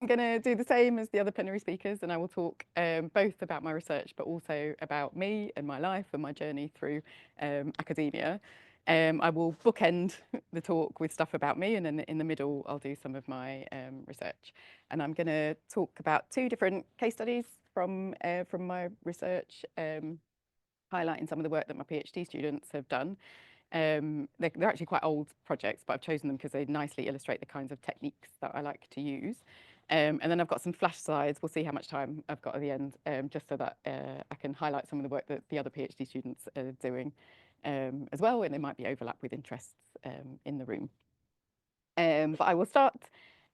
I'm going to do the same as the other plenary speakers, and I will talk both about my research, but also about me and my life and my journey through academia. I will bookend the talk with stuff about me, and then in the middle, I'll do some of my research. And I'm going to talk about two different case studies from my research, highlighting some of the work that my PhD students have done. They're actually quite old projects, but I've chosen them because they nicely illustrate the kinds of techniques that I like to use. And then I've got some flash slides. We'll see how much time I've got at the end, just so that I can highlight some of the work that the other PhD students are doing as well, and there might be overlap with interests in the room. But I will start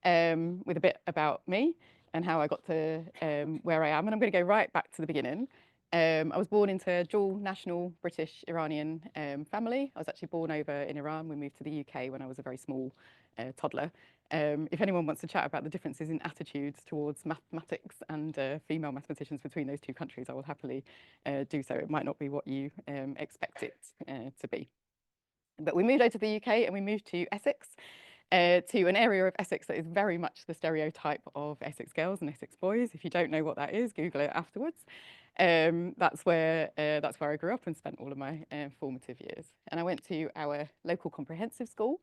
with a bit about me and how I got to where I am, and I'm going to go right back to the beginning. I was born into a dual national British-Iranian family. I was actually born over in Iran. We moved to the UK when I was a very small toddler. If anyone wants to chat about the differences in attitudes towards mathematics and female mathematicians between those two countries, I will happily do so. It might not be what you expect it to be. But we moved over to the UK and we moved to Essex, to an area of Essex that is very much the stereotype of Essex girls and Essex boys. If you don't know what that is, Google it afterwards. That's where I grew up and spent all of my formative years. And I went to our local comprehensive school,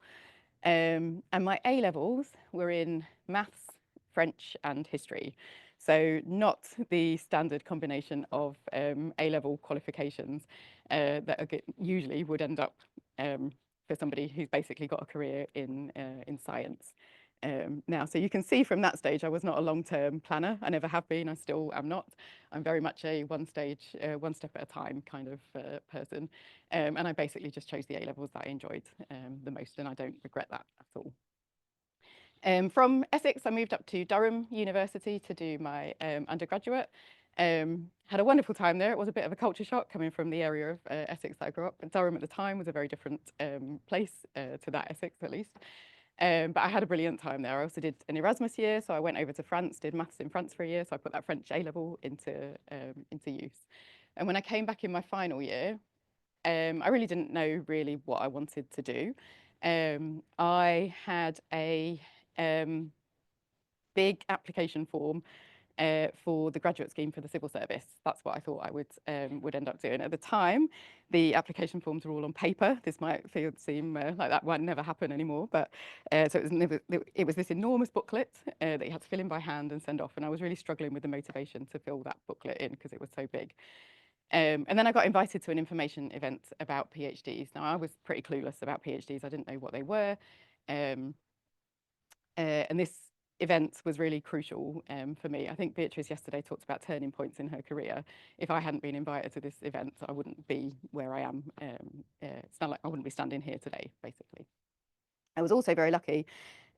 and my A levels were in maths, French, and history. So not the standard combination of A level qualifications that usually would end up for somebody who's basically got a career in science. Now, so you can see from that stage, I was not a long-term planner. I never have been. I still am not. I'm very much a one step at a time kind of person. And I basically just chose the A levels that I enjoyed the most, and I don't regret that at all. From Essex, I moved up to Durham University to do my undergraduate. Had a wonderful time there. It was a bit of a culture shock coming from the area of Essex that I grew up. But Durham at the time was a very different place to that Essex, at least. But I had a brilliant time there. I also did an Erasmus year, so I went over to France, did maths in France for a year, so I put that French A level into use. And when I came back in my final year, I really didn't know really what I wanted to do. I had a big application form for the graduate scheme for the civil service. That's what I thought I would end up doing. At the time, the application forms were all on paper. This might seem like that might never happen anymore, but so it was this enormous booklet that you had to fill in by hand and send off, and I was really struggling with the motivation to fill that booklet in because it was so big. And then I got invited to an information event about PhDs. Now, I was pretty clueless about PhDs. I didn't know what they were. And this event was really crucial for me. I think Beatrice yesterday talked about turning points in her career. If I hadn't been invited to this event, I wouldn't be where I am. It's not like I wouldn't be standing here today, basically. I was also very lucky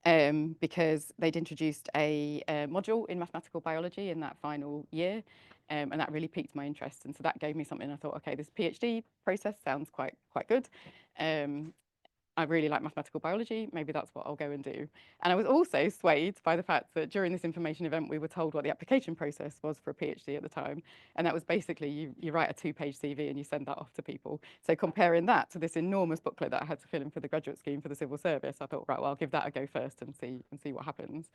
because they'd introduced a module in mathematical biology in that final year, and that really piqued my interest. And so that gave me something. I thought, okay, this PhD process sounds quite good. I really like mathematical biology. Maybe that's what I'll go and do. And I was also swayed by the fact that during this information event, we were told what the application process was for a PhD at the time. And that was basically you write a 2-page CV and you send that off to people. So comparing that to this enormous booklet that I had to fill in for the graduate scheme for the civil service, I thought, right, well, I'll give that a go first and see what happens.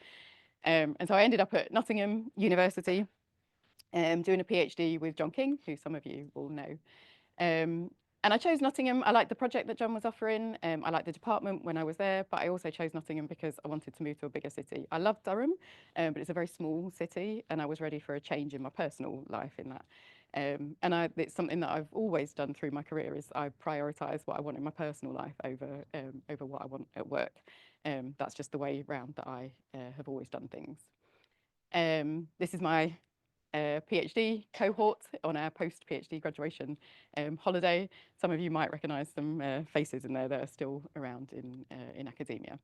And so I ended up at Nottingham University doing a PhD with John King, who some of you will know. And I chose Nottingham. I liked the project that John was offering. I liked the department when I was there, but I also chose Nottingham because I wanted to move to a bigger city. I love Durham, but it's a very small city, and I was ready for a change in my personal life in that. And it's something that I've always done through my career is I prioritise what I want in my personal life over what I want at work. That's just the way around that I have always done things. This is my PhD cohort on our post-PhD graduation holiday. Some of you might recognise some faces in there that are still around in academia.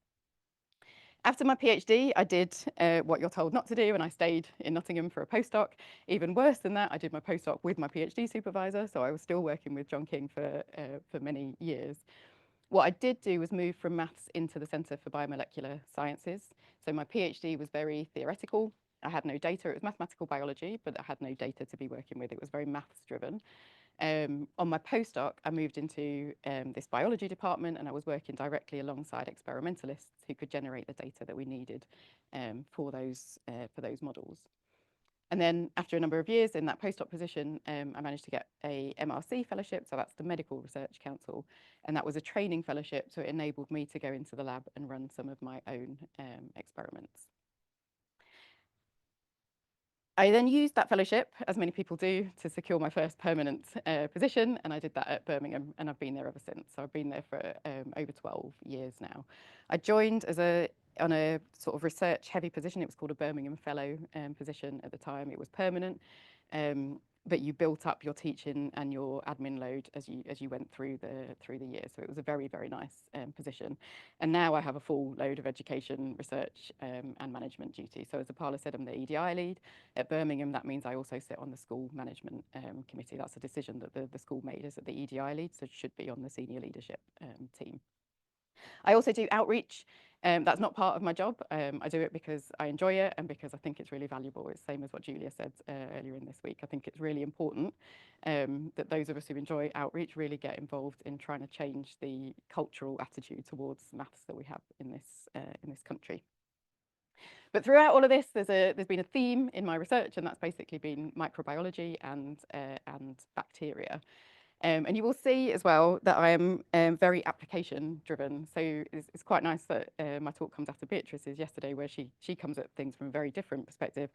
After my PhD, I did what you're told not to do, and I stayed in Nottingham for a postdoc. Even worse than that, I did my postdoc with my PhD supervisor, so I was still working with John King for many years. What I did do was move from maths into the Centre for Biomolecular Sciences. So my PhD was very theoretical. I had no data. It was mathematical biology, but I had no data to be working with. It was very maths driven. On my postdoc, I moved into this biology department, and I was working directly alongside experimentalists who could generate the data that we needed for those models. And then after a number of years in that postdoc position, I managed to get a MRC fellowship, so that's the Medical Research Council, and that was a training fellowship, so it enabled me to go into the lab and run some of my own experiments. I then used that fellowship, as many people do, to secure my first permanent position, and I did that at Birmingham, and I've been there ever since. So I've been there for over 12 years now. I joined on a sort of research-heavy position. It was called a Birmingham Fellow position at the time. It was permanent, but you built up your teaching and your admin load as you went through the year. So it was a very, very nice position. And now I have a full load of education, research, and management duty. So as Apala said, I'm the EDI lead. At Birmingham, that means I also sit on the school management committee. That's a decision that the school made as the EDI lead, so it should be on the senior leadership team. I also do outreach. That's not part of my job. I do it because I enjoy it and because I think it's really valuable. It's the same as what Julia said earlier in this week. I think it's really important that those of us who enjoy outreach really get involved in trying to change the cultural attitude towards maths that we have in this country. But throughout all of this, there's been a theme in my research, and that's basically been microbiology and bacteria. And you will see as well that I am very application driven. So it's quite nice that my talk comes after Beatrice's yesterday, where she comes at things from a very different perspective.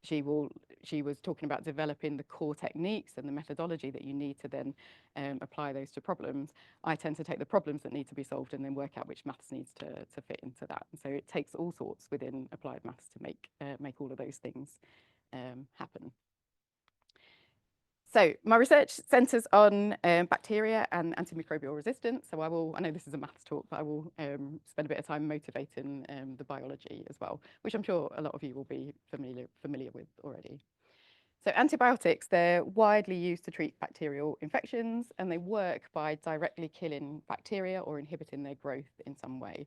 She was talking about developing the core techniques and the methodology that you need to then apply those to problems. I tend to take the problems that need to be solved and then work out which maths needs to fit into that. And so it takes all sorts within applied maths to make all of those things happen. So my research centres on bacteria and antimicrobial resistance. So I know this is a maths talk, but I will spend a bit of time motivating the biology as well, which I'm sure a lot of you will be familiar with already. So antibiotics, they're widely used to treat bacterial infections, and they work by directly killing bacteria or inhibiting their growth in some way.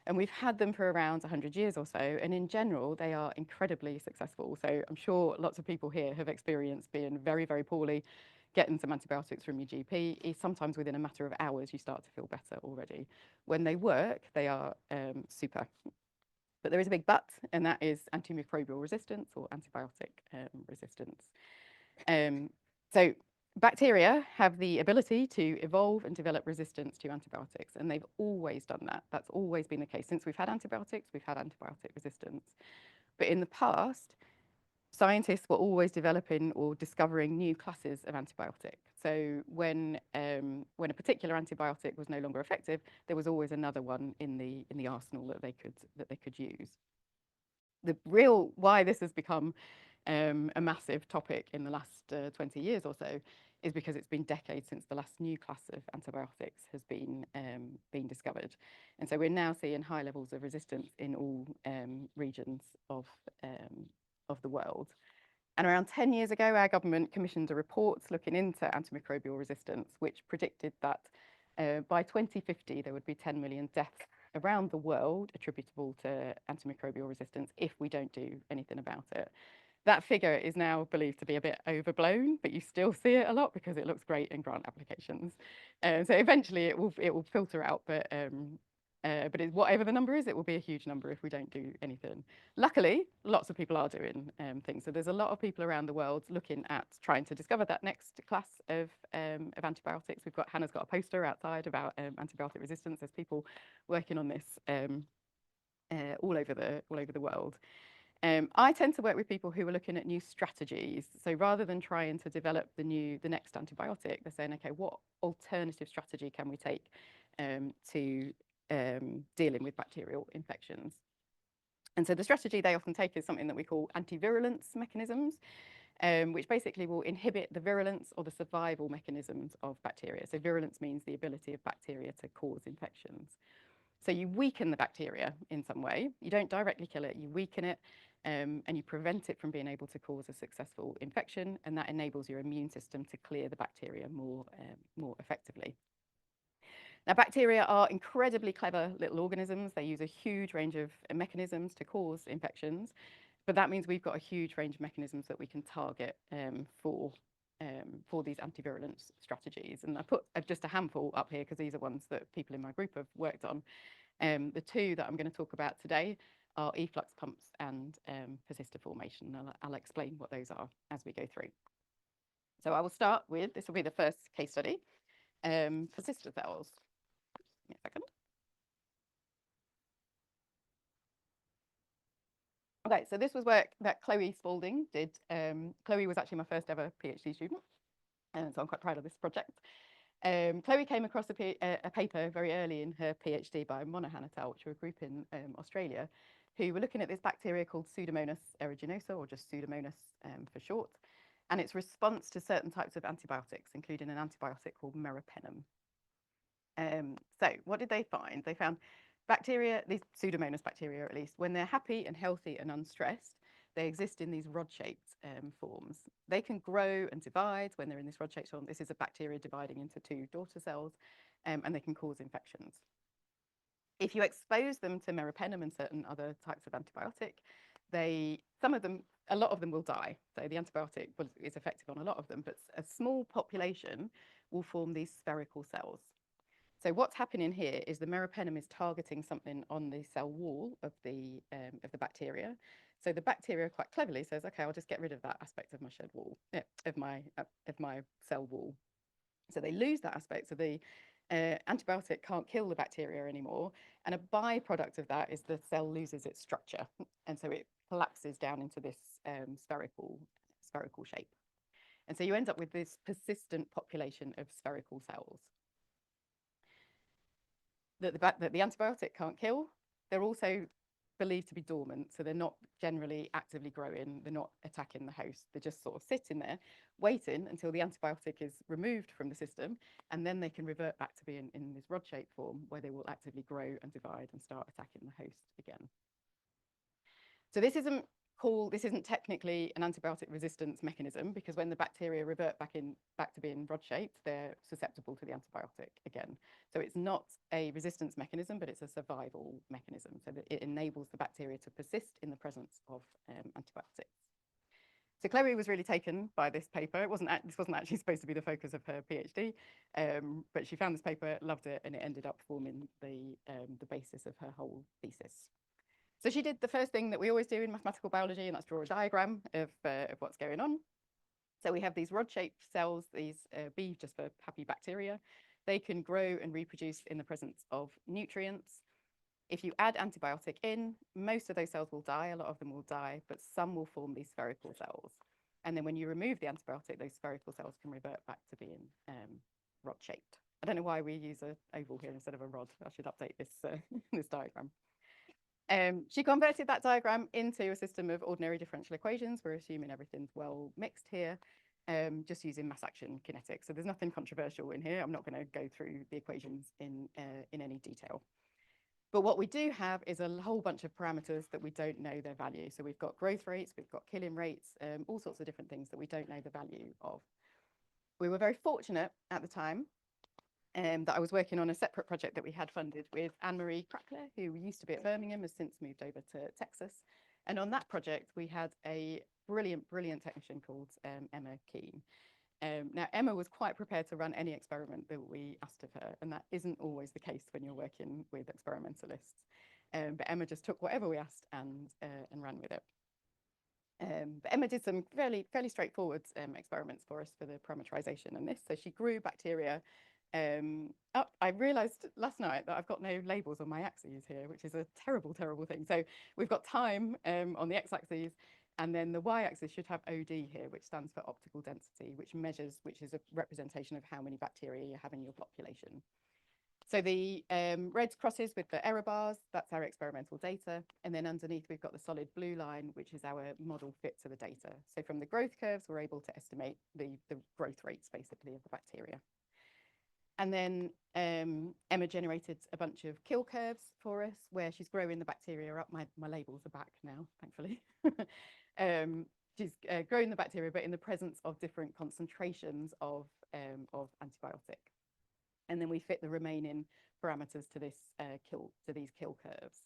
And we've had them for around 100 years or so, and in general, they are incredibly successful. So I'm sure lots of people here have experienced being very, very poorly, getting some antibiotics from your GP. Sometimes within a matter of hours, you start to feel better already. When they work, they are super. But there is a big but, and that is antimicrobial resistance or antibiotic resistance. So bacteria have the ability to evolve and develop resistance to antibiotics, and they've always done that. That's always been the case. Since we've had antibiotics, we've had antibiotic resistance. But in the past, scientists were always developing or discovering new classes of antibiotic. So when a particular antibiotic was no longer effective, there was always another one in the arsenal that they could use. The real why this has become a massive topic in the last 20 years or so is because it's been decades since the last new class of antibiotics has been discovered. And so we're now seeing high levels of resistance in all regions of the world. And around 10 years ago, our government commissioned a report looking into antimicrobial resistance, which predicted that by 2050, there would be 10 million deaths around the world attributable to antimicrobial resistance if we don't do anything about it. That figure is now believed to be a bit overblown, but you still see it a lot because it looks great in grant applications. So eventually it will filter out, but whatever the number is, it will be a huge number if we don't do anything. Luckily, lots of people are doing things. So there's a lot of people around the world looking at trying to discover that next class of antibiotics. Hannah's got a poster outside about antibiotic resistance. There's people working on this all over the world. I tend to work with people who are looking at new strategies. So rather than trying to develop the next antibiotic, they're saying, okay, what alternative strategy can we take to dealing with bacterial infections? And so the strategy they often take is something that we call antivirulence mechanisms, which basically will inhibit the virulence or the survival mechanisms of bacteria. So virulence means the ability of bacteria to cause infections. So you weaken the bacteria in some way. You don't directly kill it, you weaken it, and you prevent it from being able to cause a successful infection, and that enables your immune system to clear the bacteria more effectively. Now, bacteria are incredibly clever little organisms. They use a huge range of mechanisms to cause infections, but that means we've got a huge range of mechanisms that we can target for for these antivirulence strategies. And I put just a handful up here because these are ones that people in my group have worked on. The two that I'm going to talk about today are efflux pumps and persister formation. I'll explain what those are as we go through. So I will start with, this will be the first case study, persister cells. Give me a second. Okay, so this was work that Chloe Spalding did. Chloe was actually my first ever PhD student, and so I'm quite proud of this project. Chloe came across a paper very early in her PhD by Monaghan et al., which were a group in Australia, who were looking at this bacteria called Pseudomonas aeruginosa, or just Pseudomonas for short, and its response to certain types of antibiotics, including an antibiotic called meropenem. So what did they find? They found bacteria, these Pseudomonas bacteria at least, when they're happy and healthy and unstressed, they exist in these rod-shaped forms. They can grow and divide when they're in this rod-shaped form. This is a bacteria dividing into two daughter cells, and they can cause infections. If you expose them to meropenem and certain other types of antibiotic, a lot of them will die. So the antibiotic is effective on a lot of them, but a small population will form these spherical cells. So what's happening here is the meropenem is targeting something on the cell wall of the bacteria. So the bacteria quite cleverly says, okay, I'll just get rid of that aspect of my shed wall, of my cell wall. So they lose that aspect. So the antibiotic can't kill the bacteria anymore. And a byproduct of that is the cell loses its structure. And so it collapses down into this spherical shape. And so you end up with this persistent population of spherical cells that the antibiotic can't kill. They're also believed to be dormant, so they're not generally actively growing, they're not attacking the host, they just sort of sit in there waiting until the antibiotic is removed from the system, and then they can revert back to being in this rod-shaped form where they will actively grow and divide and start attacking the host again. So this isn't technically an antibiotic resistance mechanism, because when the bacteria revert back to being rod-shaped, they're susceptible to the antibiotic again. So it's not a resistance mechanism, but it's a survival mechanism, so that it enables the bacteria to persist in the presence of antibiotics. So Chloe was really taken by this paper. This wasn't actually supposed to be the focus of her PhD, but she found this paper, loved it, and it ended up forming the basis of her whole thesis. So she did the first thing that we always do in mathematical biology, and that's draw a diagram of what's going on. So we have these rod-shaped cells, these B just for happy bacteria. They can grow and reproduce in the presence of nutrients. If you add antibiotic in, most of those cells will die, a lot of them will die, but some will form these spherical cells. And then when you remove the antibiotic, those spherical cells can revert back to being rod-shaped. I don't know why we use an oval here instead of a rod. I should update this, this diagram. She converted that diagram into a system of ordinary differential equations. We're assuming everything's well mixed here, just using mass action kinetics. So there's nothing controversial in here. I'm not going to go through the equations in any detail. But what we do have is a whole bunch of parameters that we don't know their value. So we've got growth rates, we've got killing rates, all sorts of different things that we don't know the value of. We were very fortunate at the time that I was working on a separate project that we had funded with Anne-Marie Crackler, who used to be at Birmingham, has since moved over to Texas. And on that project, we had a brilliant technician called Emma Keane. Now, Emma was quite prepared to run any experiment that we asked of her, and that isn't always the case when you're working with experimentalists. But Emma just took whatever we asked and ran with it. But Emma did some fairly straightforward experiments for us for the parameterization and this. So she grew bacteria. I realized last night that I've got no labels on my axes here, which is a terrible thing. So we've got time on the x-axis, and then the y-axis should have OD here, which stands for optical density, which is a representation of how many bacteria you have in your population. So the red crosses with the error bars, that's our experimental data. And then underneath, we've got the solid blue line, which is our model fit to the data. So from the growth curves, we're able to estimate the growth rates, basically, of the bacteria. And then Emma generated a bunch of kill curves for us, where she's growing the bacteria up. My labels are back now, thankfully. She's growing the bacteria, but in the presence of different concentrations of antibiotic. And then we fit the remaining parameters to these kill curves.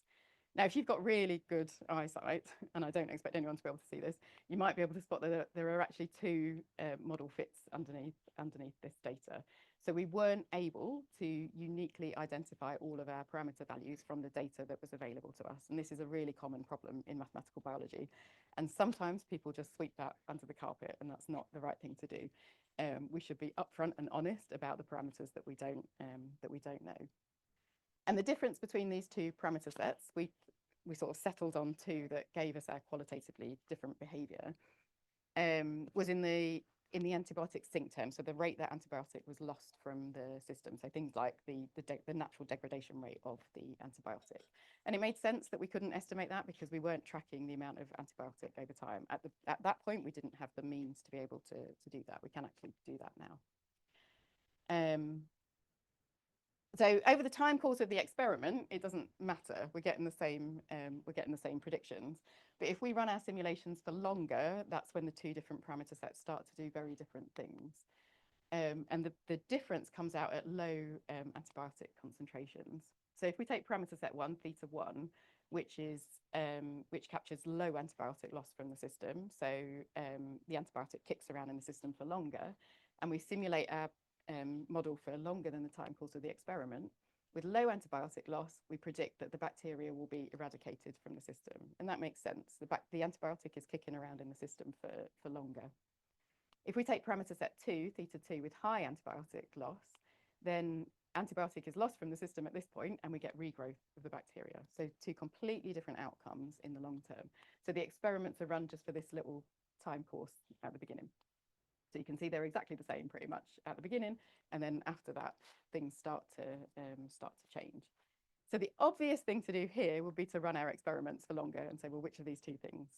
Now, if you've got really good eyesight, and I don't expect anyone to be able to see this, you might be able to spot that there are actually two model fits underneath this data. So we weren't able to uniquely identify all of our parameter values from the data that was available to us. And this is a really common problem in mathematical biology. And sometimes people just sweep that under the carpet, and that's not the right thing to do. We should be upfront and honest about the parameters that we don't know. And the difference between these two parameter sets, we sort of settled on two that gave us our qualitatively different behaviour, was in the antibiotic sink term, so the rate that antibiotic was lost from the system. So things like the natural degradation rate of the antibiotic. And it made sense that we couldn't estimate that because we weren't tracking the amount of antibiotic over time. At that point, we didn't have the means to be able to do that. We can actually do that now. So over the time course of the experiment, it doesn't matter. We're getting the same predictions. But if we run our simulations for longer, that's when the two different parameter sets start to do very different things. And the difference comes out at low antibiotic concentrations. So if we take parameter set 1, theta 1, which captures low antibiotic loss from the system, so the antibiotic kicks around in the system for longer, and we simulate our model for longer than the time course of the experiment, with low antibiotic loss, we predict that the bacteria will be eradicated from the system. And that makes sense. The antibiotic is kicking around in the system for longer. If we take parameter set 2, theta 2, with high antibiotic loss, then antibiotic is lost from the system at this point and we get regrowth of the bacteria. So two completely different outcomes in the long term. So the experiments are run just for this little time course at the beginning. So you can see they're exactly the same pretty much at the beginning, and then after that, things start to change. So the obvious thing to do here would be to run our experiments for longer and say, well, which of these two things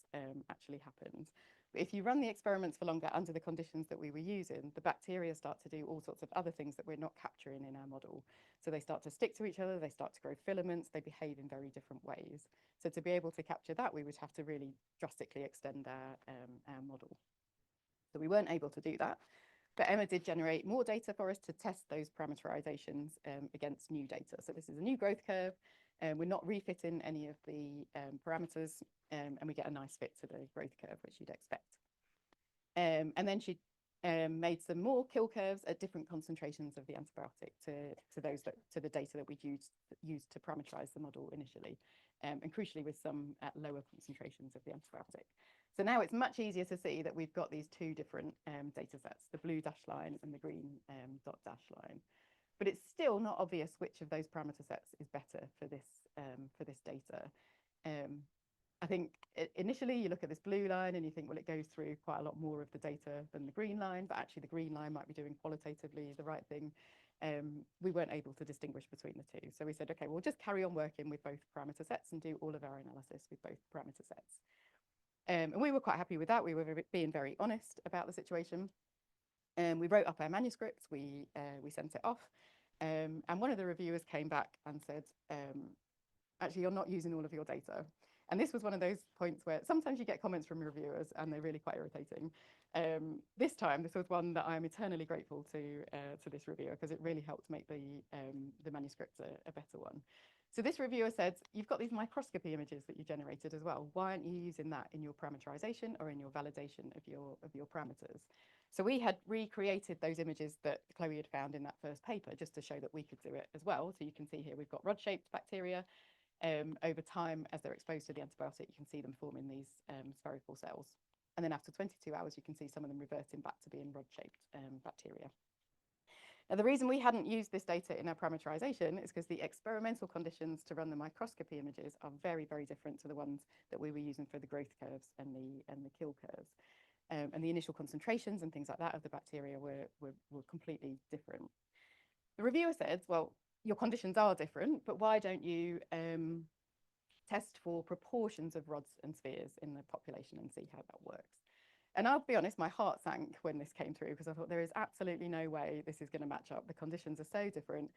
actually happens? But if you run the experiments for longer under the conditions that we were using, the bacteria start to do all sorts of other things that we're not capturing in our model. So they start to stick to each other, they start to grow filaments, they behave in very different ways. So to be able to capture that, we would have to really drastically extend our model. So we weren't able to do that. But Emma did generate more data for us to test those parameterizations against new data. So this is a new growth curve. We're not refitting any of the parameters, and we get a nice fit to the growth curve, which you'd expect. And then she made some more kill curves at different concentrations of the antibiotic to the data that we used to parameterize the model initially, and crucially with some at lower concentrations of the antibiotic. So now it's much easier to see that we've got these two different data sets, the blue dashed line and the green dot dash line. But it's still not obvious which of those parameter sets is better for this data. I think initially you look at this blue line and you think, well, it goes through quite a lot more of the data than the green line, but actually the green line might be doing qualitatively the right thing. We weren't able to distinguish between the two. So we said, okay, we'll just carry on working with both parameter sets and do all of our analysis with both parameter sets. And we were quite happy with that. We were being very honest about the situation. We wrote up our manuscripts, we sent it off. And one of the reviewers came back and said, actually, you're not using all of your data. And this was one of those points where sometimes you get comments from reviewers and they're really quite irritating. This time, this was one that I'm eternally grateful to this reviewer because it really helped make the manuscript a better one. So this reviewer said, you've got these microscopy images that you generated as well. Why aren't you using that in your parameterization or in your validation of your parameters? So we had recreated those images that Chloe had found in that first paper just to show that we could do it as well. So you can see here we've got rod-shaped bacteria. Over time, as they're exposed to the antibiotic, you can see them forming these spherical cells. And then after 22 hours, you can see some of them reverting back to being rod-shaped bacteria. Now, the reason we hadn't used this data in our parameterization is because the experimental conditions to run the microscopy images are very, very different to the ones that we were using for the growth curves and the kill curves. And the initial concentrations and things like that of the bacteria were completely different. The reviewer said, well, your conditions are different, but why don't you test for proportions of rods and spheres in the population and see how that works? And I'll be honest, my heart sank when this came through because I thought there is absolutely no way this is going to match up. The conditions are so different.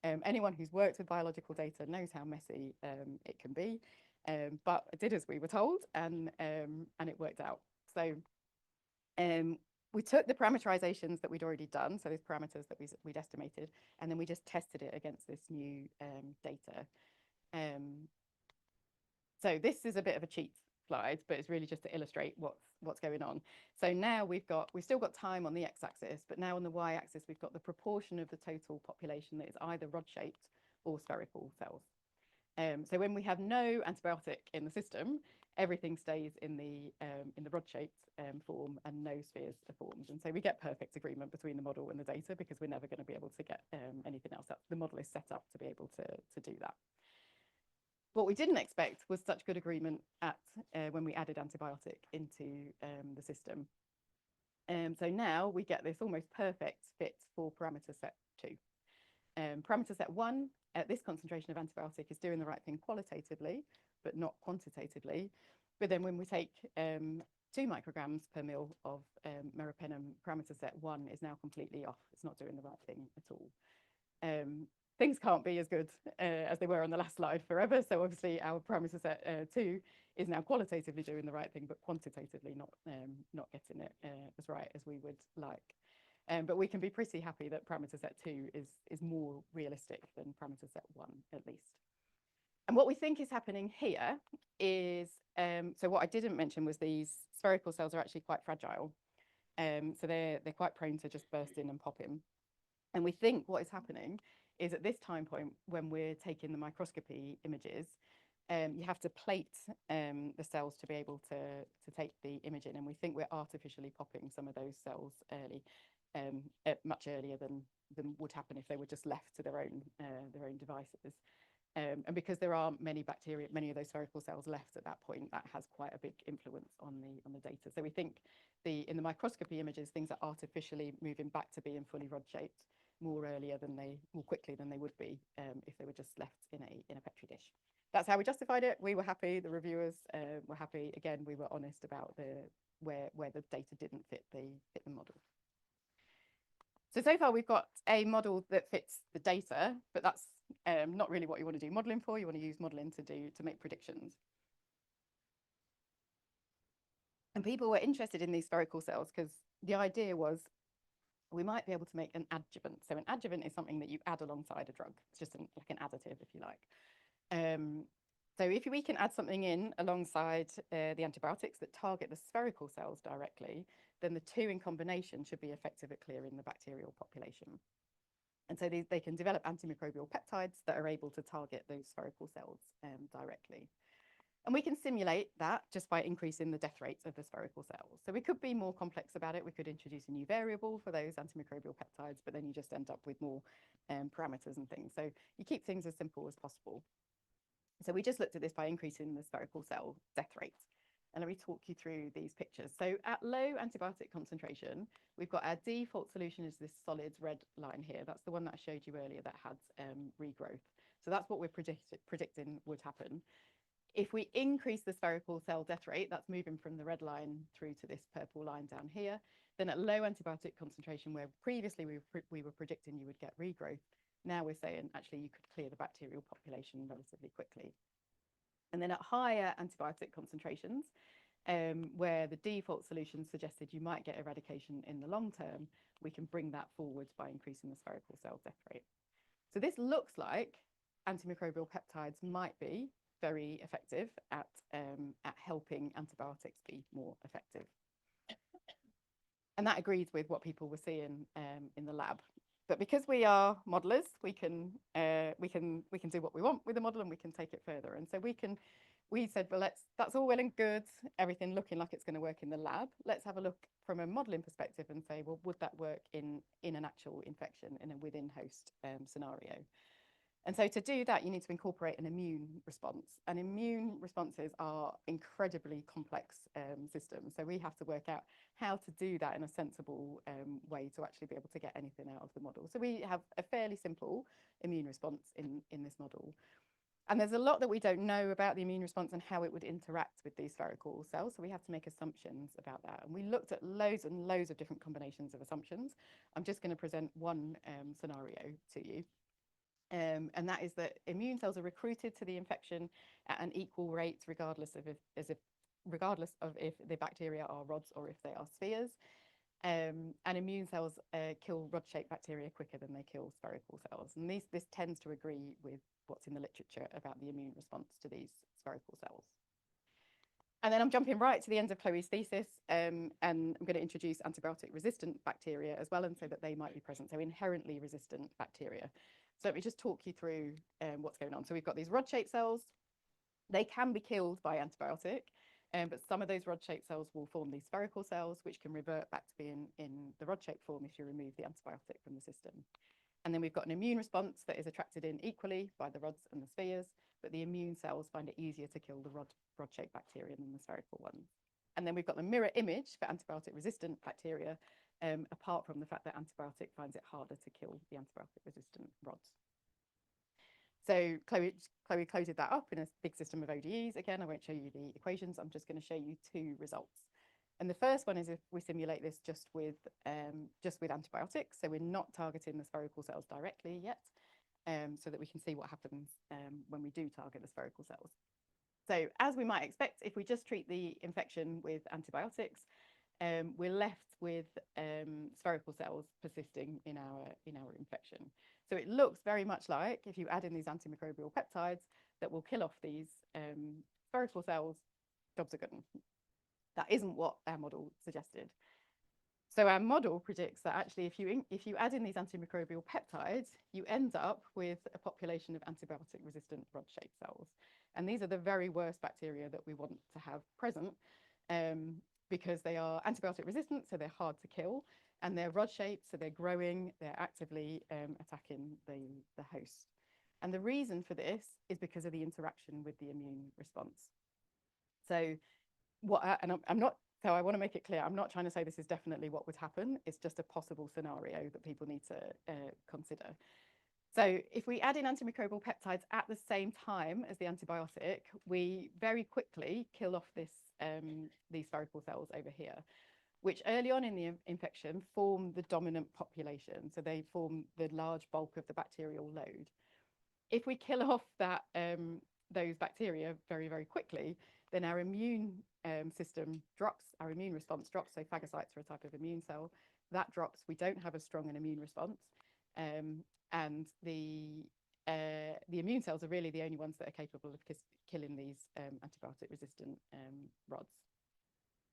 Anyone who's worked with biological data knows how messy it can be. But I did as we were told, and it worked out. So we took the parameterizations that we'd already done, so those parameters that we'd estimated, and then we just tested it against this new data. So this is a bit of a cheat slide, but it's really just to illustrate what's going on. So now we've still got time on the x-axis, but now on the y-axis we've got the proportion of the total population that is either rod-shaped or spherical cells. So when we have no antibiotic in the system, everything stays in the rod-shaped form and no spheres are formed. And so we get perfect agreement between the model and the data because we're never going to be able to get anything else up. The model is set up to be able to do that. What we didn't expect was such good agreement at when we added antibiotic into the system. So now we get this almost perfect fit for parameter set 2. Parameter set 1, at this concentration of antibiotic, is doing the right thing qualitatively, but not quantitatively. But then when we take 2 micrograms per mil of meropenem, parameter set 1 is now completely off. It's not doing the right thing at all. Things can't be as good as they were on the last slide forever. So obviously our parameter set 2 is now qualitatively doing the right thing, but quantitatively not getting it as right as we would like. But we can be pretty happy that parameter set 2 is more realistic than parameter set 1 at least. And what we think is happening here is, so what I didn't mention was these spherical cells are actually quite fragile. So they're quite prone to just bursting and popping. And we think what is happening is at this time point, when we're taking the microscopy images, you have to plate the cells to be able to take the image in. And we think we're artificially popping some of those cells early, much earlier than would happen if they were just left to their own devices. And because there are many of those spherical cells left at that point, that has quite a big influence on the data. So we think in the microscopy images, things are artificially moving back to being fully rod-shaped more quickly than they would be if they were just left in a Petri dish. That's how we justified it. We were happy. The reviewers were happy. Again, we were honest about where the data didn't fit the model. So far we've got a model that fits the data, but that's not really what you want to do modeling for. You want to use modeling to make predictions. And people were interested in these spherical cells because the idea was we might be able to make an adjuvant. So an adjuvant is something that you add alongside a drug. It's just like an additive, if you like. So if we can add something in alongside the antibiotics that target the spherical cells directly, then the two in combination should be effective at clearing the bacterial population. And so they can develop antimicrobial peptides that are able to target those spherical cells directly. And we can simulate that just by increasing the death rates of the spherical cells. So we could be more complex about it. We could introduce a new variable for those antimicrobial peptides, but then you just end up with more parameters and things. So you keep things as simple as possible. So we just looked at this by increasing the spherical cell death rate. And let me talk you through these pictures. So at low antibiotic concentration, we've got our default solution is this solid red line here. That's the one that I showed you earlier that had regrowth. So that's what we're predicting would happen. If we increase the spherical cell death rate, that's moving from the red line through to this purple line down here, then at low antibiotic concentration, where previously we were predicting you would get regrowth, now we're saying actually you could clear the bacterial population relatively quickly. And then at higher antibiotic concentrations, where the default solution suggested you might get eradication in the long term, we can bring that forward by increasing the spherical cell death rate. So this looks like antimicrobial peptides might be very effective at helping antibiotics be more effective. And that agrees with what people were seeing in the lab. But because we are modelers, we can do what we want with the model and we can take it further. And so we said, well, that's all well and good, everything looking like it's going to work in the lab. Let's have a look from a modeling perspective and say, well, would that work in an actual infection in a within host scenario? And so to do that, you need to incorporate an immune response. And immune responses are incredibly complex systems. So we have to work out how to do that in a sensible way to actually be able to get anything out of the model. So we have a fairly simple immune response in this model. And there's a lot that we don't know about the immune response and how it would interact with these spherical cells. So we have to make assumptions about that. And we looked at loads and loads of different combinations of assumptions. I'm just going to present one scenario to you. And that is that immune cells are recruited to the infection at an equal rate, regardless of if the bacteria are rods or if they are spheres. And immune cells kill rod-shaped bacteria quicker than they kill spherical cells. And this tends to agree with what's in the literature about the immune response to these spherical cells. And then I'm jumping right to the end of Chloe's thesis, and I'm going to introduce antibiotic-resistant bacteria as well, and so that they might be present, so inherently resistant bacteria. So let me just talk you through what's going on. So we've got these rod-shaped cells. They can be killed by antibiotic, but some of those rod-shaped cells will form these spherical cells, which can revert back to being in the rod-shaped form if you remove the antibiotic from the system. And then we've got an immune response that is attracted in equally by the rods and the spheres, but the immune cells find it easier to kill the rod-shaped bacteria than the spherical ones. And then we've got the mirror image for antibiotic-resistant bacteria, apart from the fact that antibiotic finds it harder to kill the antibiotic-resistant rods. So Chloe closed that up in a big system of ODEs. Again, I won't show you the equations. I'm just going to show you two results. And the first one is if we simulate this just with antibiotics. So we're not targeting the spherical cells directly yet, so that we can see what happens when we do target the spherical cells. So as we might expect, if we just treat the infection with antibiotics, we're left with spherical cells persisting in our infection. So it looks very much like if you add in these antimicrobial peptides that will kill off these spherical cells, jobs are good. That isn't what our model suggested. So our model predicts that actually if you add in these antimicrobial peptides, you end up with a population of antibiotic-resistant rod-shaped cells. And these are the very worst bacteria that we want to have present, because they are antibiotic resistant, so they're hard to kill, and they're rod-shaped, so they're growing, they're actively attacking the host. And the reason for this is because of the interaction with the immune response. So so I want to make it clear, I'm not trying to say this is definitely what would happen. It's just a possible scenario that people need to consider. So if we add in antimicrobial peptides at the same time as the antibiotic, we very quickly kill off these spherical cells over here, which early on in the infection form the dominant population. So they form the large bulk of the bacterial load. If we kill off those bacteria very, very quickly, then our immune system drops, our immune response drops. So phagocytes are a type of immune cell. That drops. We don't have as strong an immune response. And the immune cells are really the only ones that are capable of killing these antibiotic-resistant rods.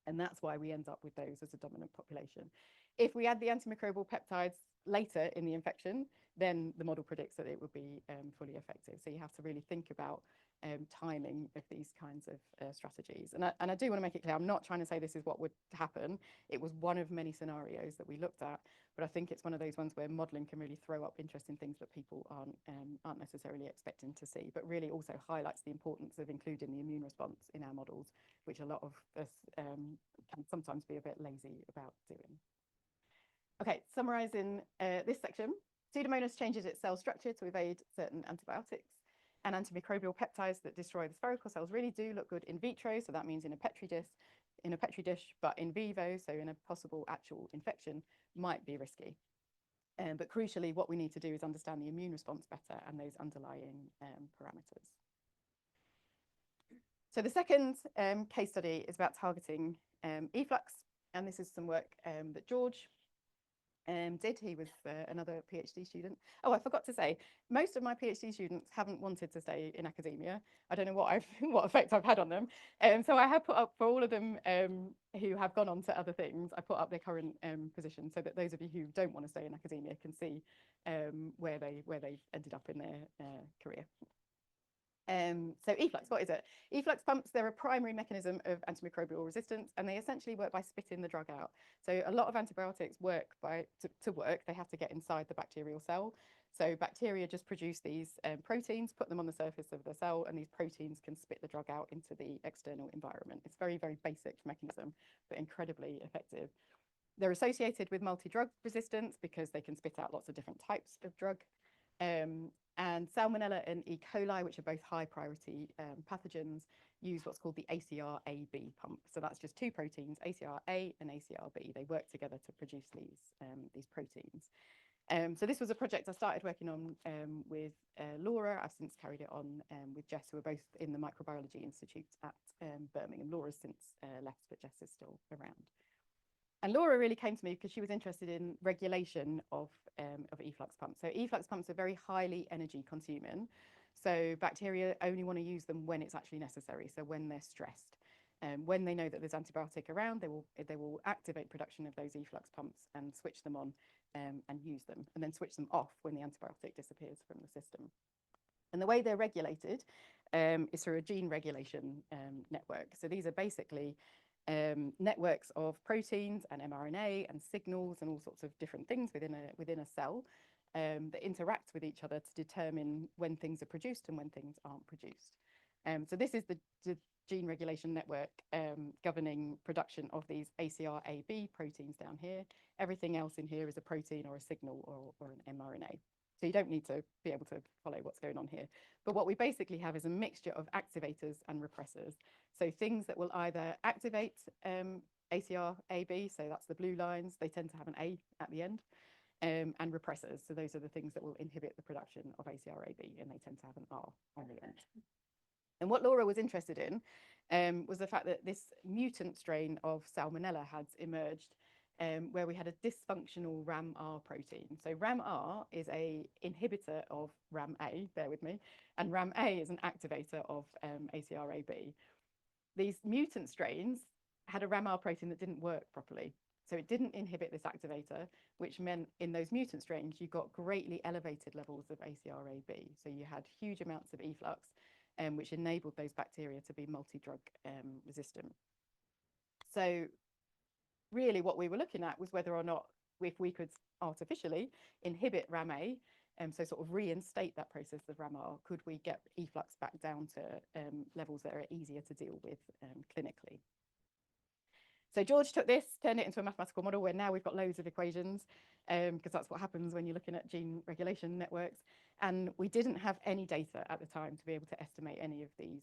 And that's why we end up with those as a dominant population. If we add the antimicrobial peptides later in the infection, then the model predicts that it would be fully effective. So you have to really think about timing of these kinds of strategies. And I do want to make it clear, I'm not trying to say this is what would happen. It was one of many scenarios that we looked at, but I think it's one of those ones where modelling can really throw up interesting things that people aren't necessarily expecting to see, but really also highlights the importance of including the immune response in our models, which a lot of us can sometimes be a bit lazy about doing. Okay, summarising this section, Pseudomonas changes its cell structure to evade certain antibiotics, and antimicrobial peptides that destroy the spherical cells really do look good in vitro, so that means in a petri dish, but in vivo, so in a possible actual infection, might be risky. But crucially, what we need to do is understand the immune response better and those underlying parameters. So the second case study is about targeting efflux, and this is some work that George did. He was another PhD student. Oh, I forgot to say, most of my PhD students haven't wanted to stay in academia. I don't know what effect I've had on them. So I have put up for all of them who have gone on to other things, I put up their current position so that those of you who don't want to stay in academia can see where they've ended up in their career. So efflux, what is it? Efflux pumps, they're a primary mechanism of antimicrobial resistance, and they essentially work by spitting the drug out. So a lot of antibiotics work to work, they have to get inside the bacterial cell. So bacteria just produce these proteins, put them on the surface of the cell, and these proteins can spit the drug out into the external environment. It's very, very basic mechanism, but incredibly effective. They're associated with multi-drug resistance because they can spit out lots of different types of drug. And Salmonella and E. coli, which are both high priority pathogens, use what's called the ACR-AB pump. So that's just two proteins, ACR-A and ACR-B. They work together to produce these proteins. So this was a project I started working on with Laura. I've since carried it on with Jess, who are both in the Microbiology Institute at Birmingham. Laura's since left, but Jess is still around. And Laura really came to me because she was interested in regulation of efflux pumps. So efflux pumps are very highly energy consuming. So bacteria only want to use them when it's actually necessary, so when they're stressed. When they know that there's antibiotic around, they will activate production of those efflux pumps and switch them on and use them, and then switch them off when the antibiotic disappears from the system. And the way they're regulated is through a gene regulation network. So these are basically networks of proteins and mRNA and signals and all sorts of different things within a cell that interact with each other to determine when things are produced and when things aren't produced. So this is the gene regulation network governing production of these ACR-AB proteins down here. Everything else in here is a protein or a signal or an mRNA. So you don't need to be able to follow what's going on here. But what we basically have is a mixture of activators and repressors. So things that will either activate ACR-AB, so that's the blue lines, they tend to have an A at the end, and repressors. So those are the things that will inhibit the production of ACR-AB, and they tend to have an R on the end. And what Laura was interested in was the fact that this mutant strain of Salmonella had emerged where we had a dysfunctional RAM-R protein. So RAM-R is a inhibitor of RAM-A, bear with me, and RAM-A is an activator of ACR-AB. These mutant strains had a RAM-R protein that didn't work properly. So it didn't inhibit this activator, which meant in those mutant strains, you got greatly elevated levels of ACR-AB. So you had huge amounts of efflux, which enabled those bacteria to be multi-drug resistant. So really what we were looking at was whether or not if we could artificially inhibit RAM-A, so sort of reinstate that process of RAM-R, could we get efflux back down to levels that are easier to deal with clinically. So George took this, turned it into a mathematical model where now we've got loads of equations because that's what happens when you're looking at gene regulation networks. And we didn't have any data at the time to be able to estimate any of these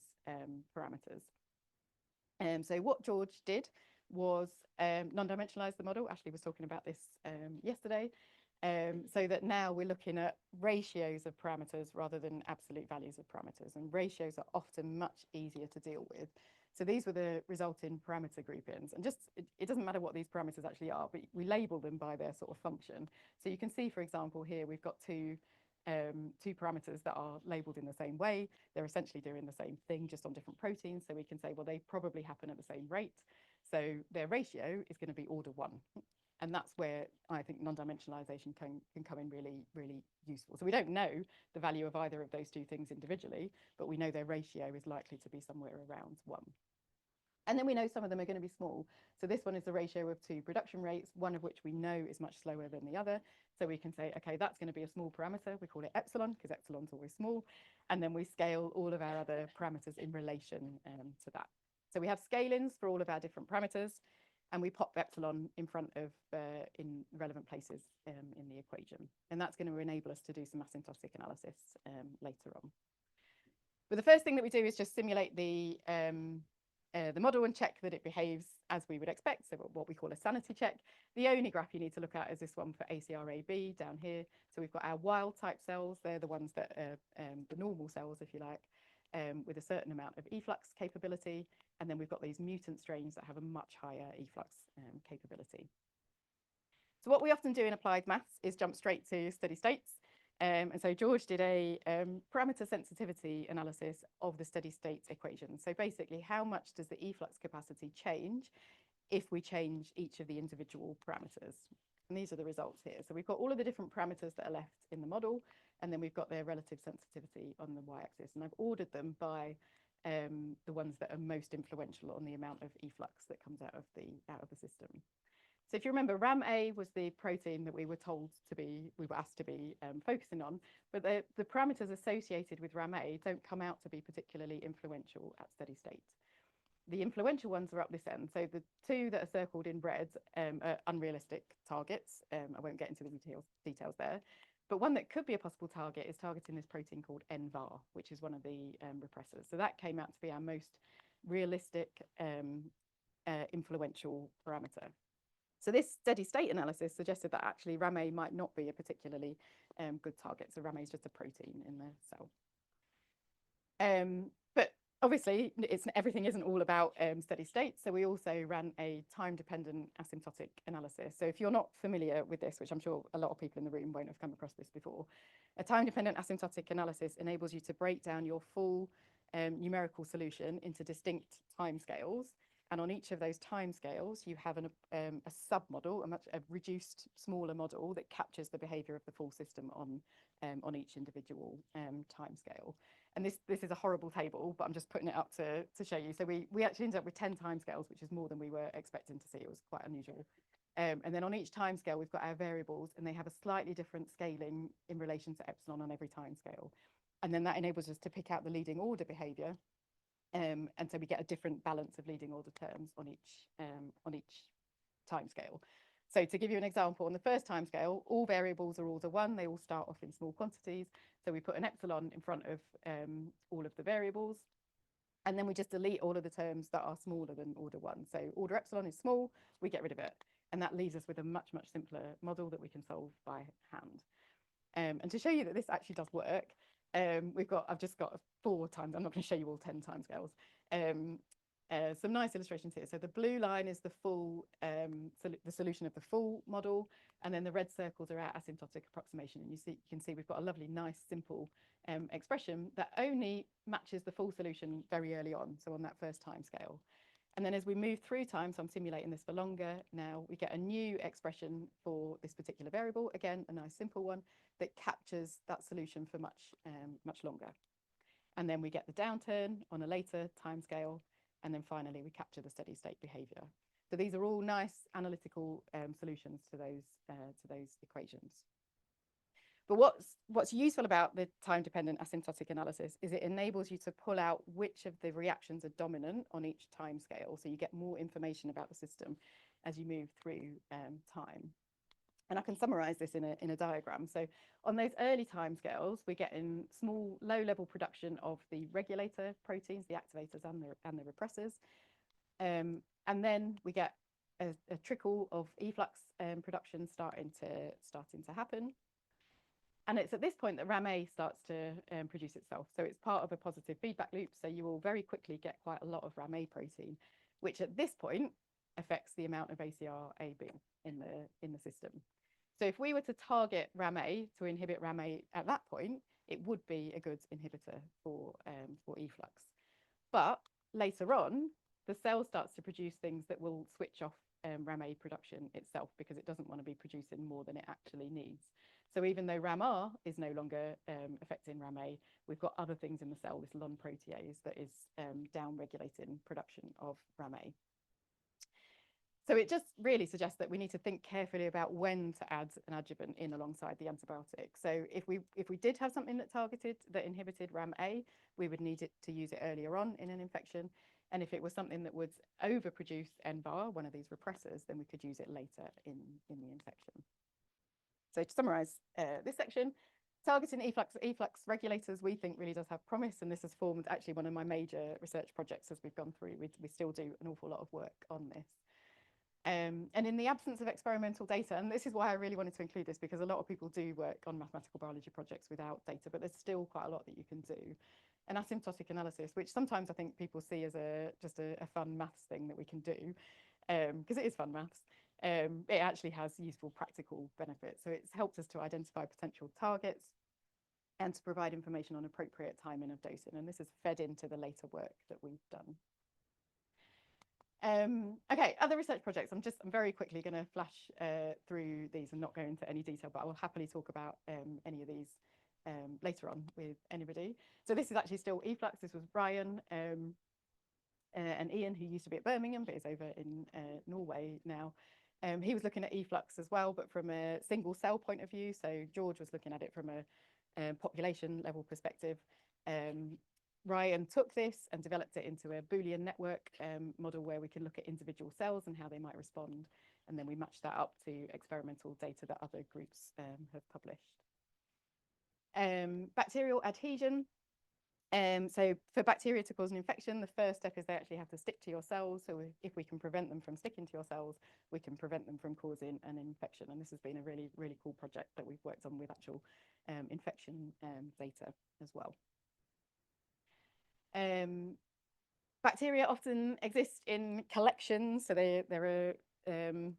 parameters. So what George did was non-dimensionalize the model. Ashley was talking about this yesterday. So that now we're looking at ratios of parameters rather than absolute values of parameters. And ratios are often much easier to deal with. So these were the resulting parameter groupings. And just, it doesn't matter what these parameters actually are, but we label them by their sort of function. So you can see, for example, here we've got two parameters that are labeled in the same way. They're essentially doing the same thing, just on different proteins. So we can say, well, they probably happen at the same rate. So their ratio is going to be order 1. And that's where I think non-dimensionalization can come in really, really useful. So we don't know the value of either of those two things individually, but we know their ratio is likely to be somewhere around 1. And then we know some of them are going to be small. So this one is the ratio of 2 production rates, one of which we know is much slower than the other. So we can say, okay, that's going to be a small parameter. We call it epsilon because epsilon's always small. And then we scale all of our other parameters in relation to that. So we have scalings for all of our different parameters, and we pop epsilon in front of in relevant places in the equation. And that's going to enable us to do some asymptotic analysis later on. But the first thing that we do is just simulate the model and check that it behaves as we would expect, so what we call a sanity check. The only graph you need to look at is this one for ACR-AB down here. So we've got our wild type cells, they're the ones that are the normal cells, if you like, with a certain amount of efflux capability. And then we've got these mutant strains that have a much higher efflux capability. So what we often do in applied maths is jump straight to steady states. And so George did a parameter sensitivity analysis of the steady state equation. So basically, how much does the efflux capacity change if we change each of the individual parameters? And these are the results here. So we've got all of the different parameters that are left in the model, and then we've got their relative sensitivity on the y-axis. And I've ordered them by the ones that are most influential on the amount of efflux that comes out of the system. So if you remember, RAM-A was the protein that we were asked to be focusing on, but the parameters associated with RAM-A don't come out to be particularly influential at steady state. The influential ones are up this end. So the 2 that are circled in red are unrealistic targets. I won't get into the details there. But one that could be a possible target is targeting this protein called NVAR, which is one of the repressors. So that came out to be our most realistic influential parameter. So this steady state analysis suggested that actually RAM-A might not be a particularly good target. So RAM-A is just a protein in the cell. But obviously, everything isn't all about steady state. So we also ran a time-dependent asymptotic analysis. So if you're not familiar with this, which I'm sure a lot of people in the room won't have come across this before, a time-dependent asymptotic analysis enables you to break down your full numerical solution into distinct timescales. And on each of those timescales, you have a sub-model, a reduced, smaller model that captures the behaviour of the full system on each individual timescale. And this is a horrible table, but I'm just putting it up to show you. So we actually ended up with 10 timescales, which is more than we were expecting to see. It was quite unusual. And then on each timescale, we've got our variables, and they have a slightly different scaling in relation to epsilon on every timescale. And then that enables us to pick out the leading order behaviour. And so we get a different balance of leading order terms on each timescale. So to give you an example, on the first timescale, all variables are order one. They all start off in small quantities. So we put an epsilon in front of all of the variables. And then we just delete all of the terms that are smaller than order one. So order epsilon is small, we get rid of it. And that leaves us with a much, much simpler model that we can solve by hand. And to show you that this actually does work, I've just got 4 times, I'm not going to show you all 10 timescales. Some nice illustrations here. So the blue line is the full, the solution of the full model, and then the red circles are our asymptotic approximation. And you can see we've got a lovely, nice, simple expression that only matches the full solution very early on, so on that first time scale. And then as we move through time, so I'm simulating this for longer now, we get a new expression for this particular variable. Again, a nice simple one that captures that solution for much longer. And then we get the downturn on a later time scale. And then finally, we capture the steady state behavior. So these are all nice analytical solutions to those equations. But what's useful about the time-dependent asymptotic analysis is it enables you to pull out which of the reactions are dominant on each time scale. So you get more information about the system as you move through time. And I can summarize this in a diagram. So on those early time scales, we're getting small, low-level production of the regulator proteins, the activators and the repressors. And then we get a trickle of efflux production starting to happen. And it's at this point that RAM-A starts to produce itself. So it's part of a positive feedback loop. So you will very quickly get quite a lot of RAM-A protein, which at this point affects the amount of ACR-AB in the system. So if we were to target RAM-A to inhibit RAM-A at that point, it would be a good inhibitor for efflux. But later on, the cell starts to produce things that will switch off RAM-A production itself because it doesn't want to be producing more than it actually needs. So even though RAM-R is no longer affecting RAM-A, we've got other things in the cell, this LUN protease that is down-regulating production of RAM-A. So it just really suggests that we need to think carefully about when to add an adjuvant in alongside the antibiotic. So if we did have something that inhibited RAM-A, we would need to use it earlier on in an infection. And if it was something that would overproduce NVAR, one of these repressors, then we could use it later in the infection. So to summarize this section, targeting efflux regulators we think really does have promise, and this has formed actually one of my major research projects as we've gone through. We still do an awful lot of work on this. And in the absence of experimental data, and this is why I really wanted to include this, because a lot of people do work on mathematical biology projects without data, but there's still quite a lot that you can do. An asymptotic analysis, which sometimes I think people see as just a fun maths thing that we can do, because it is fun maths, it actually has useful practical benefits. So it's helped us to identify potential targets and to provide information on appropriate timing of dosing. And this is fed into the later work that we've done. Okay, other research projects. I'm very quickly going to flash through these and not go into any detail, but I will happily talk about any of these later on with anybody. So this is actually still efflux. This was Brian and Ian, who used to be at Birmingham, but is over in Norway now. He was looking at efflux as well, but from a single cell point of view. So George was looking at it from a population level perspective. Ryan took this and developed it into a Boolean network model where we can look at individual cells and how they might respond. And then we match that up to experimental data that other groups have published. Bacterial adhesion. So for bacteria to cause an infection, the first step is they actually have to stick to your cells. So if we can prevent them from sticking to your cells, we can prevent them from causing an infection. And this has been a really, really cool project that we've worked on with actual infection data as well. Bacteria often exist in collections, so there are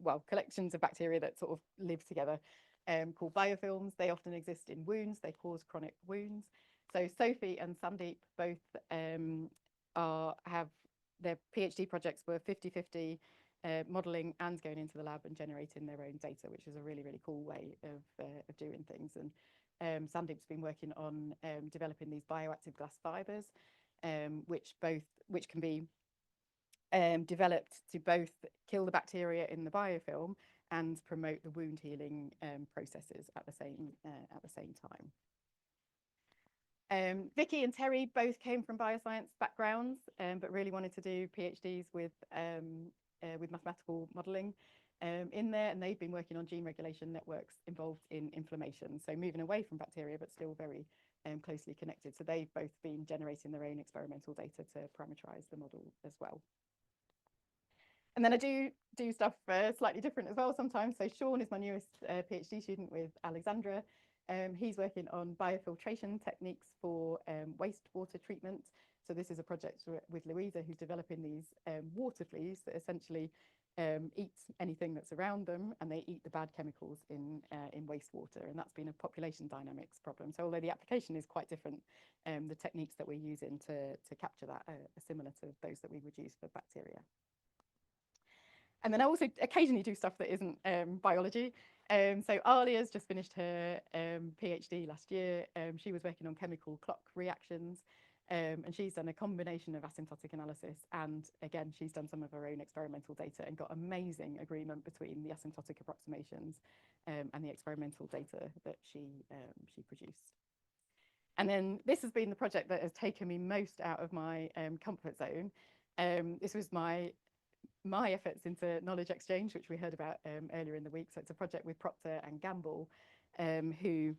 well, collections of bacteria that sort of live together, called biofilms. They often exist in wounds. They cause chronic wounds. So Sophie and Sandeep both have their PhD projects were 50-50 modelling and going into the lab and generating their own data, which is a really, really cool way of doing things. And Sandeep's been working on developing these bioactive glass fibres, which can be developed to both kill the bacteria in the biofilm and promote the wound healing processes at the same time. Vicky and Terry both came from bioscience backgrounds, but really wanted to do PhDs with mathematical modelling in there, and they've been working on gene regulation networks involved in inflammation, so moving away from bacteria but still very closely connected. So they've both been generating their own experimental data to parameterize the model as well. And then I do stuff slightly different as well sometimes. So Sean is my newest PhD student with Alexandra. He's working on biofiltration techniques for wastewater treatment. So this is a project with Louisa, who's developing these water fleas that essentially eat anything that's around them, and they eat the bad chemicals in wastewater. And that's been a population dynamics problem. So although the application is quite different, the techniques that we're using to capture that are similar to those that we would use for bacteria. And then I also occasionally do stuff that isn't biology. So Alia's just finished her PhD last year. She was working on chemical clock reactions, and she's done a combination of asymptotic analysis, and again, she's done some of her own experimental data and got amazing agreement between the asymptotic approximations and the experimental data that she produced. And then this has been the project that has taken me most out of my comfort zone. This was my efforts into knowledge exchange, which we heard about earlier in the week. So it's a project with Procter and Gamble, who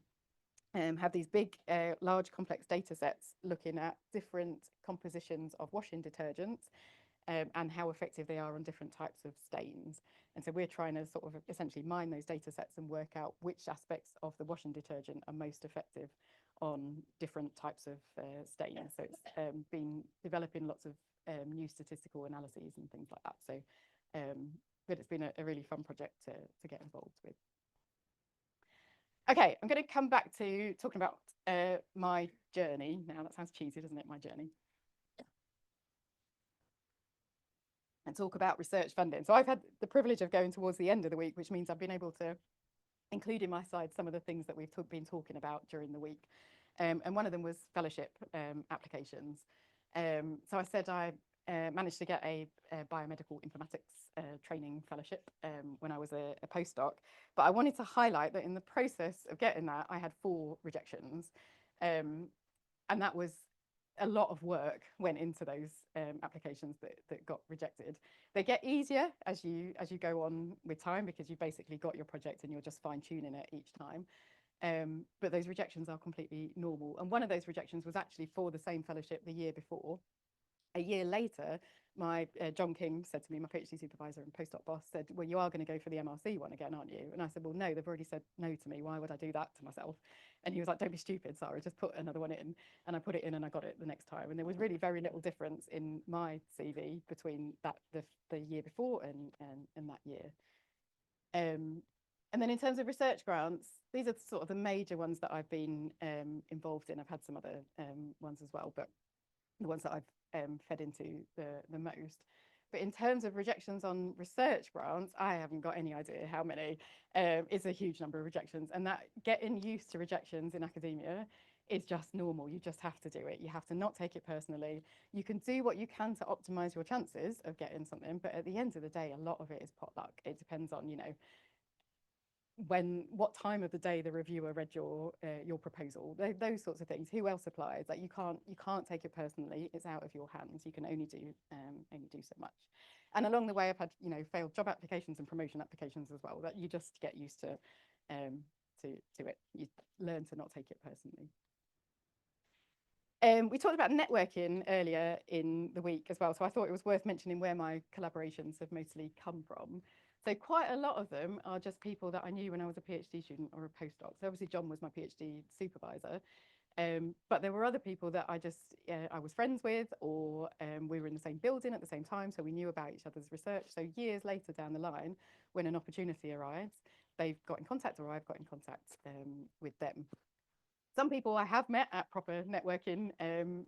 have these big, large, complex data sets looking at different compositions of washing detergents and how effective they are on different types of stains. And so we're trying to sort of essentially mine those data sets and work out which aspects of the washing detergent are most effective on different types of stains. So it's been developing lots of new statistical analyses and things like that. So, but it's been a really fun project to get involved with. Okay, I'm going to come back to talking about my journey now. That sounds cheesy, doesn't it? My journey. And talk about research funding. So I've had the privilege of going towards the end of the week, which means I've been able to include in my slides some of the things that we've been talking about during the week. And one of them was fellowship applications. So I said I managed to get a biomedical informatics training fellowship when I was a postdoc, but I wanted to highlight that in the process of getting that, I had 4 rejections, and that was a lot of work went into those applications that got rejected. They get easier as you go on with time, because you've basically got your project and you're just fine-tuning it each time. But those rejections are completely normal. And one of those rejections was actually for the same fellowship the year before. A year later, my John King said to me, my PhD supervisor and postdoc boss said, well, you are going to go for the MRC one again, aren't you? And I said, well, no, they've already said no to me. Why would I do that to myself? And he was like, don't be stupid, Sarah, just put another one in. And I put it in and I got it the next time. And there was really very little difference in my CV between that the year before and that year. And then in terms of research grants, these are sort of the major ones that I've been involved in. I've had some other ones as well, but the ones that I've fed into the most. But in terms of rejections on research grants, I haven't got any idea how many. It's a huge number of rejections, and that getting used to rejections in academia is just normal. You just have to do it. You have to not take it personally. You can do what you can to optimize your chances of getting something, but at the end of the day, a lot of it is potluck. It depends on, you know, what time of the day the reviewer read your proposal, those sorts of things. Who else applied? Like you can't take it personally. It's out of your hands. You can only do so much. And along the way, I've had, you know, failed job applications and promotion applications as well. That you just get used to it. You learn to not take it personally. We talked about networking earlier in the week as well, so I thought it was worth mentioning where my collaborations have mostly come from. So quite a lot of them are just people that I knew when I was a PhD student or a postdoc. So obviously John was my PhD supervisor, But there were other people that I was friends with, or we were in the same building at the same time, so we knew about each other's research. So years later down the line, when an opportunity arrives, they've got in contact, or I've got in contact with them. Some people I have met at proper networking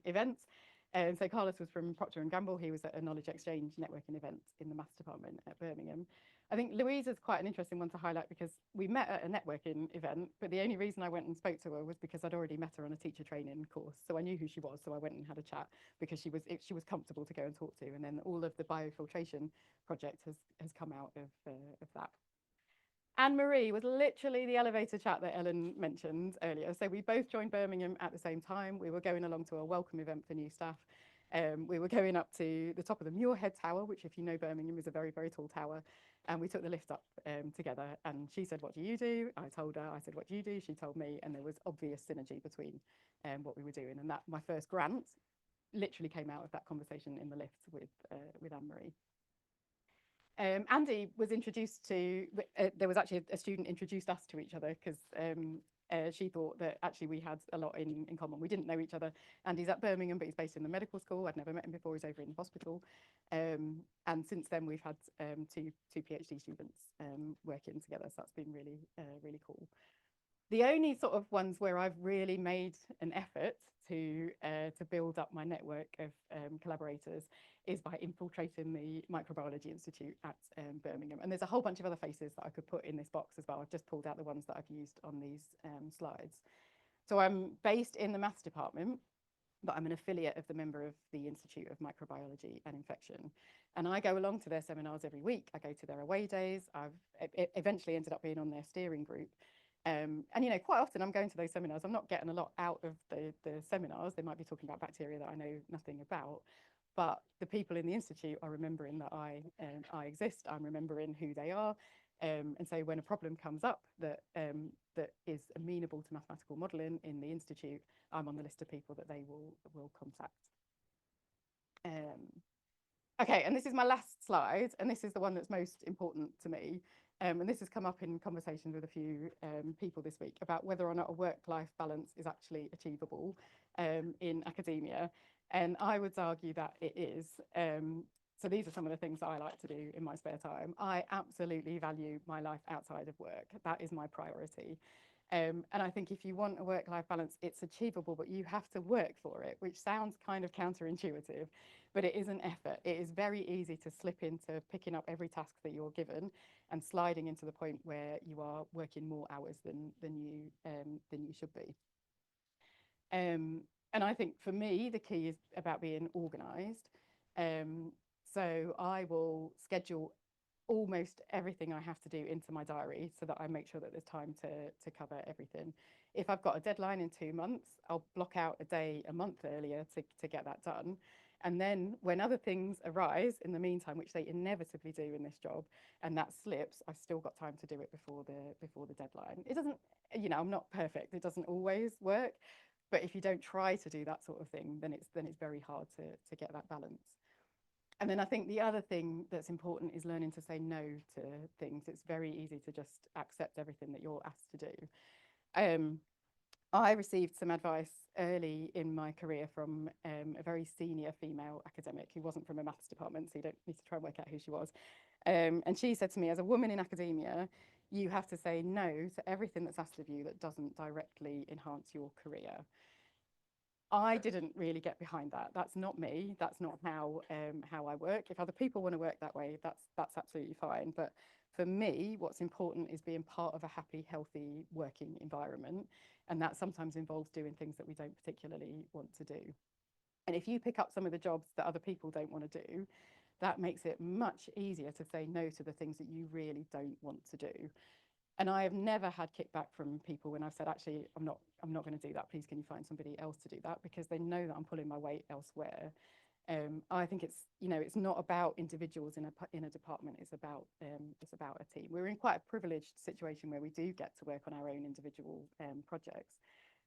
events. So Carlos was from Procter and Gamble. He was at a knowledge exchange networking event in the maths department at Birmingham. I think Louise is quite an interesting one to highlight because we met at a networking event, but the only reason I went and spoke to her was because I'd already met her on a teacher training course. So I knew who she was. So I went and had a chat because she was comfortable to go and talk to. And then all of the biofiltration project has come out of that. Anne Marie was literally the elevator chat that Ellen mentioned earlier. So we both joined Birmingham at the same time. We were going along to a welcome event for new staff. We were going up to the top of the Muirhead Tower, which, if you know Birmingham, is a very, very tall tower. And we took the lift up together. And she said, "What do you do?" I told her. I said, "What do you do?" She told me. And there was obvious synergy between what we were doing. And that my first grant literally came out of that conversation in the lift with Anne Marie. Andy was introduced to, there was actually a student introduced us to each other because she thought that actually we had a lot in common. We didn't know each other. Andy's at Birmingham, but he's based in the medical school. I'd never met him before. He's over in the hospital. And since then, we've had two PhD students working together. So that's been really, really cool. The only sort of ones where I've really made an effort to build up my network of collaborators is by infiltrating the Microbiology Institute at Birmingham. And there's a whole bunch of other faces that I could put in this box as well. I've just pulled out the ones that I've used on these slides. So I'm based in the maths department, but I'm an affiliate of the member of the Institute of Microbiology and Infection. And I go along to their seminars every week. I go to their away days. I've eventually ended up being on their steering group. And, you know, quite often I'm going to those seminars. I'm not getting a lot out of the seminars. They might be talking about bacteria that I know nothing about. But the people in the Institute are remembering that I exist. I'm remembering who they are. And so when a problem comes up that is amenable to mathematical modelling in the Institute, I'm on the list of people that they will contact. Okay, and this is my last slide, and this is the one that's most important to me. And this has come up in conversations with a few people this week about whether or not a work-life balance is actually achievable in academia. And I would argue that it is. So these are some of the things that I like to do in my spare time. I absolutely value my life outside of work. That is my priority. And I think if you want a work-life balance, it's achievable, but you have to work for it, which sounds kind of counterintuitive, but it is an effort. It is very easy to slip into picking up every task that you're given and sliding into the point where you are working more hours than you should be. And I think for me, the key is about being organised. So I will schedule almost everything I have to do into my diary so that I make sure that there's time to cover everything. If I've got a deadline in 2 months, I'll block out a day a month earlier to get that done. And then when other things arise in the meantime, which they inevitably do in this job, and that slips, I've still got time to do it before the deadline. It doesn't, you know, I'm not perfect. It doesn't always work. But if you don't try to do that sort of thing, then it's very hard to get that balance. And then I think the other thing that's important is learning to say no to things. It's very easy to just accept everything that you're asked to do. I received some advice early in my career from a very senior female academic who wasn't from a maths department, so you don't need to try and work out who she was. And she said to me, as a woman in academia, you have to say no to everything that's asked of you that doesn't directly enhance your career. I didn't really get behind that. That's not me. That's not how I work. If other people want to work that way, that's absolutely fine. But for me, what's important is being part of a happy, healthy working environment. And that sometimes involves doing things that we don't particularly want to do. And if you pick up some of the jobs that other people don't want to do, that makes it much easier to say no to the things that you really don't want to do. And I have never had kickback from people when I've said, actually, I'm not going to do that. Please, can you find somebody else to do that? Because they know that I'm pulling my weight elsewhere. I think it's, you know, it's not about individuals in a department. It's about a team. We're in quite a privileged situation where we do get to work on our own individual projects.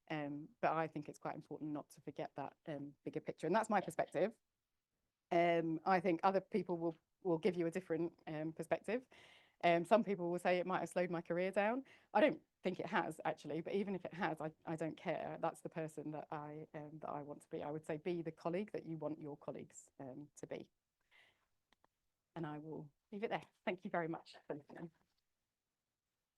But I think it's quite important not to forget that bigger picture. And that's my perspective. I think other people will give you a different perspective. Some people will say it might have slowed my career down. I don't think it has actually, but even if it has, I don't care. That's the person that I want to be. I would say be the colleague that you want your colleagues to be. And I will leave it there. Thank you very much for listening.